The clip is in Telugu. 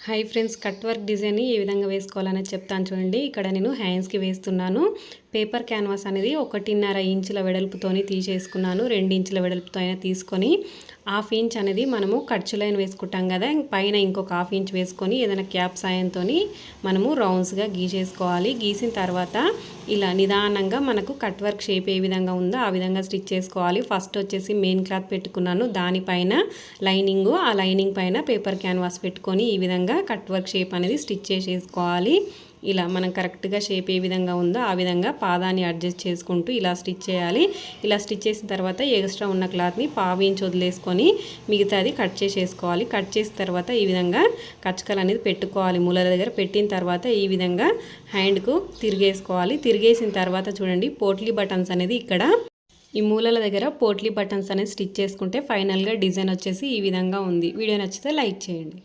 High friends, cut work design ఏ విధంగా వేసుకోవాలని చెప్తాను చూడండి. ఇక్కడ నేను హ్యాండ్స్కి వేస్తున్నాను. పేపర్ క్యాన్వాస్ అనేది 1.5 ఇంచుల వెడల్పుతోని తీసేసుకున్నాను. 2 ఇంచుల వెడల్పుతో అయినా తీసుకొని 1/2 ఇంచ్ అనేది మనము ఖర్చు లైన్ వేసుకుంటాం కదా, పైన ఇంకొక 1/2 ఇంచ్ వేసుకొని ఏదైనా క్యాప్ సాయంతో మనము రౌండ్స్గా గీసేసుకోవాలి. గీసిన తర్వాత ఇలా నిదానంగా మనకు కట్ వర్క్ షేప్ ఏ విధంగా ఉందో ఆ విధంగా స్టిచ్ చేసుకోవాలి. ఫస్ట్ వచ్చేసి మెయిన్ క్లాత్ పెట్టుకున్నాను, దానిపైన లైనింగ్, ఆ లైనింగ్ పైన పేపర్ క్యాన్వాస్ పెట్టుకొని ఈ విధంగా కట్ వర్క్ షేప్ అనేది స్టిచ్ చేసేసుకోవాలి. ఇలా మనం కరెక్ట్గా షేప్ ఏ విధంగా ఉందో ఆ విధంగా పాదాన్ని అడ్జస్ట్ చేసుకుంటూ ఇలా స్టిచ్ చేయాలి. ఇలా స్టిచ్ చేసిన తర్వాత ఎక్స్ట్రా ఉన్న క్లాత్ని 1/2 ఇంచ్ వదిలేసుకొని మిగతాది కట్ చేసేసుకోవాలి. కట్ చేసిన తర్వాత ఈ విధంగా కచ్చకలు అనేది పెట్టుకోవాలి. మూలల దగ్గర పెట్టిన తర్వాత ఈ విధంగా హ్యాండ్కు తిరిగేసుకోవాలి. తిరిగేసిన తర్వాత చూడండి, పోట్లీ బటన్స్ అనేది ఇక్కడ ఈ మూలల దగ్గర పోట్లీ బటన్స్ అనేది స్టిచ్ చేసుకుంటే ఫైనల్గా డిజైన్ వచ్చేసి ఈ విధంగా ఉంది. వీడియో నచ్చితే లైక్ చేయండి.